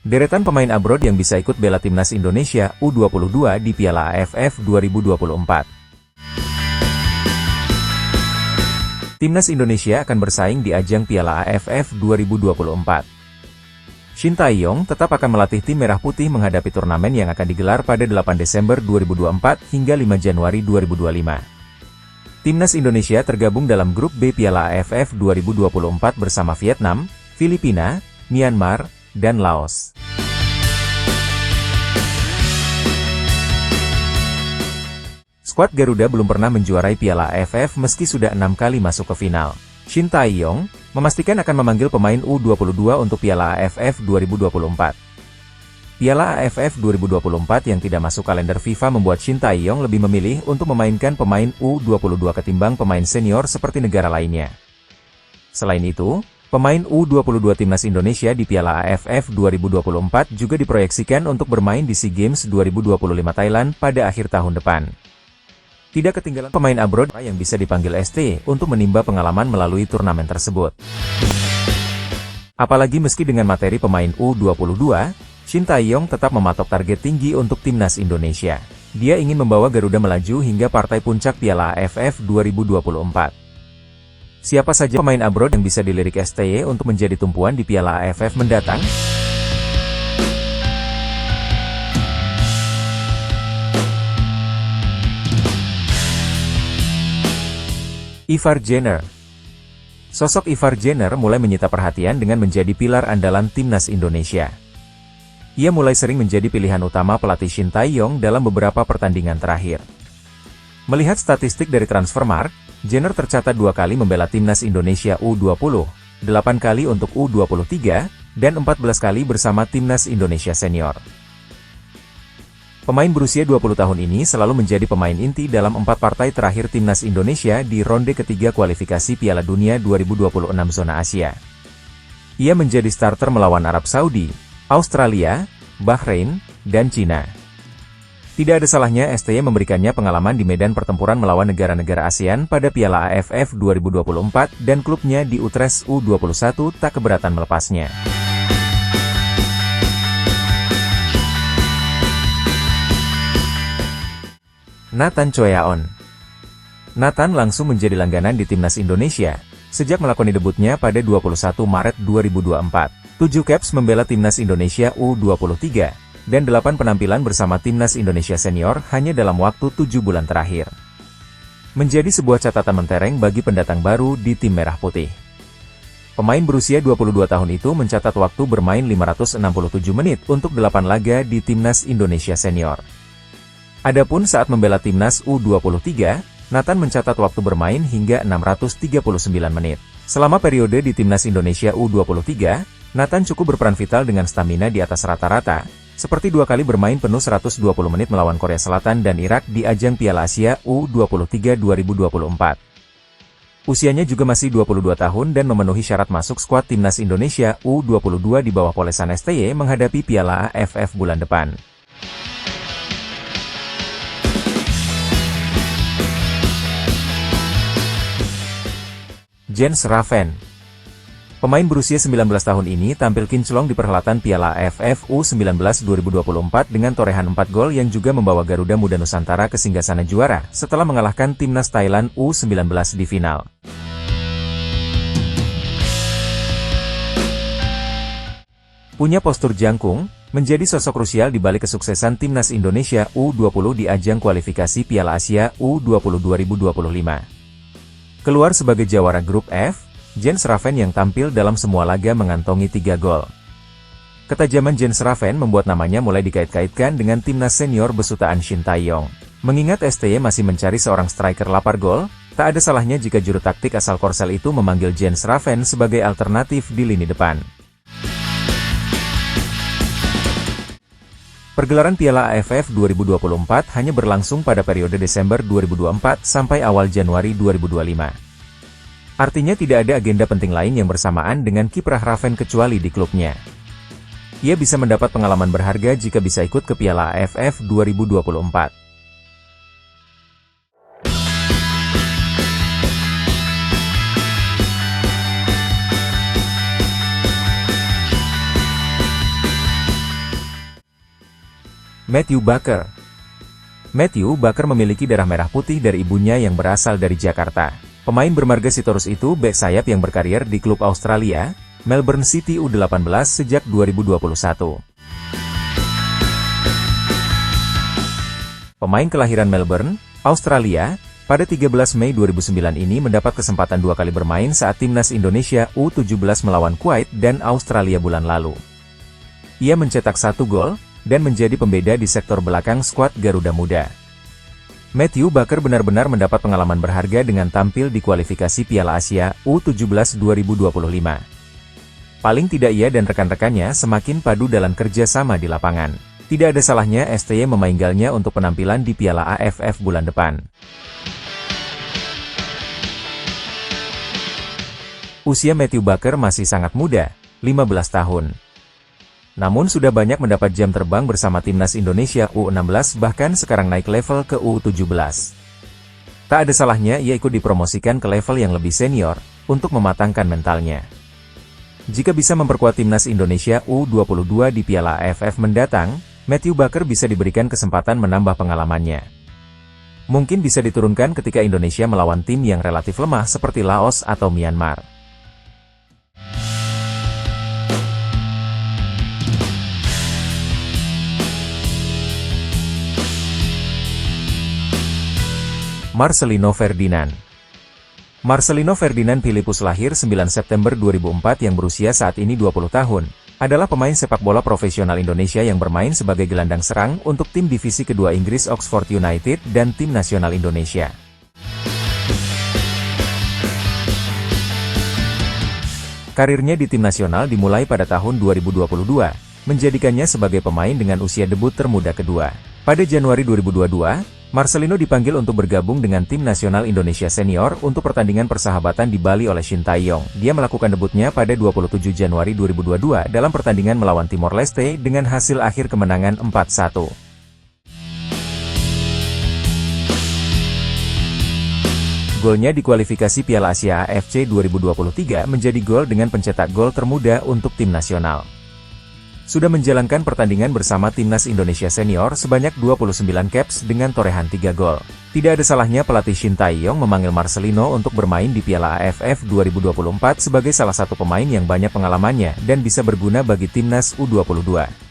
Deretan pemain abroad yang bisa ikut bela timnas Indonesia U22 di Piala AFF 2024. Timnas Indonesia akan bersaing di ajang Piala AFF 2024. Shin Tae-yong tetap akan melatih tim Merah Putih menghadapi turnamen yang akan digelar pada 8 Desember 2024 hingga 5 Januari 2025. Timnas Indonesia tergabung dalam grup B Piala AFF 2024 bersama Vietnam, Filipina, Myanmar, dan Laos. Skuad Garuda belum pernah menjuarai Piala AFF meski sudah 6 kali masuk ke final. Shin Tae-yong memastikan akan memanggil pemain U22 untuk Piala AFF 2024. Piala AFF 2024 yang tidak masuk kalender FIFA membuat Shin Tae-yong lebih memilih untuk memainkan pemain U22 ketimbang pemain senior seperti negara lainnya. Selain itu, pemain U22 Timnas Indonesia di Piala AFF 2024 juga diproyeksikan untuk bermain di SEA Games 2025 Thailand pada akhir tahun depan. Tidak ketinggalan pemain abroad yang bisa dipanggil ST untuk menimba pengalaman melalui turnamen tersebut. Apalagi meski dengan materi pemain U22, Shin Tae-yong tetap mematok target tinggi untuk Timnas Indonesia. Dia ingin membawa Garuda melaju hingga partai puncak Piala AFF 2024. Siapa saja pemain abroad yang bisa dilirik STY untuk menjadi tumpuan di Piala AFF mendatang? Ivar Jenner. Sosok Ivar Jenner mulai menyita perhatian dengan menjadi pilar andalan Timnas Indonesia. Ia mulai sering menjadi pilihan utama pelatih Shin Tae-yong dalam beberapa pertandingan terakhir. Melihat statistik dari Transfermarkt, Jenner tercatat 2 kali membela Timnas Indonesia U20, 8 kali untuk U23, dan 14 kali bersama Timnas Indonesia Senior. Pemain berusia 20 tahun ini selalu menjadi pemain inti dalam 4 partai terakhir Timnas Indonesia di ronde ketiga kualifikasi Piala Dunia 2026 zona Asia. Ia menjadi starter melawan Arab Saudi, Australia, Bahrain, dan Cina. Tidak ada salahnya STY memberikannya pengalaman di medan pertempuran melawan negara-negara ASEAN pada Piala AFF 2024 dan klubnya di Utrecht U21 tak keberatan melepasnya. Nathan Choyaon. Nathan langsung menjadi langganan di Timnas Indonesia, sejak melakoni debutnya pada 21 Maret 2024. 7 caps membela Timnas Indonesia U23, dan 8 penampilan bersama Timnas Indonesia Senior hanya dalam waktu 7 bulan terakhir. Menjadi sebuah catatan mentereng bagi pendatang baru di tim Merah Putih. Pemain berusia 22 tahun itu mencatat waktu bermain 567 menit untuk 8 laga di Timnas Indonesia Senior. Adapun saat membela Timnas U23, Nathan mencatat waktu bermain hingga 639 menit. Selama periode di Timnas Indonesia U23, Nathan cukup berperan vital dengan stamina di atas rata-rata, seperti 2 kali bermain penuh 120 menit melawan Korea Selatan dan Irak di ajang Piala Asia U23 2024. Usianya juga masih 22 tahun dan memenuhi syarat masuk skuad Timnas Indonesia U22 di bawah polesan STY menghadapi Piala AFF bulan depan. Jens Raven. Pemain berusia 19 tahun ini tampil kinclong di perhelatan Piala AFF U19 2024 dengan torehan 4 gol yang juga membawa Garuda Muda Nusantara ke singgasana juara setelah mengalahkan Timnas Thailand U19 di final. Punya postur jangkung, menjadi sosok krusial di balik kesuksesan Timnas Indonesia U20 di ajang kualifikasi Piala Asia U20 2025. Keluar sebagai jawara grup F, Jens Raven yang tampil dalam semua laga mengantongi 3 gol. Ketajaman Jens Raven membuat namanya mulai dikait-kaitkan dengan Timnas Senior besutaan Shin Tae-yong. Mengingat STY masih mencari seorang striker lapar gol, tak ada salahnya jika juru taktik asal Korsel itu memanggil Jens Raven sebagai alternatif di lini depan. Pergelaran Piala AFF 2024 hanya berlangsung pada periode Desember 2024 sampai awal Januari 2025. Artinya tidak ada agenda penting lain yang bersamaan dengan kiprah Raven kecuali di klubnya. Ia bisa mendapat pengalaman berharga jika bisa ikut ke Piala AFF 2024. Matthew Baker. Matthew Baker memiliki darah merah putih dari ibunya yang berasal dari Jakarta. Pemain bermarga Sitorus itu bek sayap yang berkarier di klub Australia, Melbourne City U18 sejak 2021. Pemain kelahiran Melbourne, Australia, pada 13 Mei 2009 ini mendapat kesempatan 2 kali bermain saat Timnas Indonesia U17 melawan Kuwait dan Australia bulan lalu. Ia mencetak 1 gol, dan menjadi pembeda di sektor belakang skuad Garuda Muda. Matthew Baker benar-benar mendapat pengalaman berharga dengan tampil di kualifikasi Piala Asia U17 2025. Paling tidak ia dan rekan-rekannya semakin padu dalam kerja sama di lapangan. Tidak ada salahnya STY memaingalnya untuk penampilan di Piala AFF bulan depan. Usia Matthew Baker masih sangat muda, 15 tahun. Namun sudah banyak mendapat jam terbang bersama Timnas Indonesia U16 bahkan sekarang naik level ke U17. Tak ada salahnya ia ikut dipromosikan ke level yang lebih senior, untuk mematangkan mentalnya. Jika bisa memperkuat Timnas Indonesia U22 di Piala AFF mendatang, Matthew Baker bisa diberikan kesempatan menambah pengalamannya. Mungkin bisa diturunkan ketika Indonesia melawan tim yang relatif lemah seperti Laos atau Myanmar. Marcelino Ferdinand. Marcelino Ferdinand Philippus lahir 9 September 2004 yang berusia saat ini 20 tahun, adalah pemain sepak bola profesional Indonesia yang bermain sebagai gelandang serang untuk tim divisi kedua Inggris Oxford United dan tim nasional Indonesia. Karirnya di tim nasional dimulai pada tahun 2022, menjadikannya sebagai pemain dengan usia debut termuda kedua. Pada Januari 2022, Marcelino dipanggil untuk bergabung dengan tim nasional Indonesia senior untuk pertandingan persahabatan di Bali oleh Shin Tae-yong. Dia melakukan debutnya pada 27 Januari 2022 dalam pertandingan melawan Timor Leste dengan hasil akhir kemenangan 4-1. Golnya di kualifikasi Piala Asia AFC 2023 menjadi gol dengan pencetak gol termuda untuk tim nasional. Sudah menjalankan pertandingan bersama Timnas Indonesia Senior sebanyak 29 caps dengan torehan 3 gol. Tidak ada salahnya pelatih Shin Tae-yong memanggil Marcelino untuk bermain di Piala AFF 2024 sebagai salah satu pemain yang banyak pengalamannya dan bisa berguna bagi Timnas U22.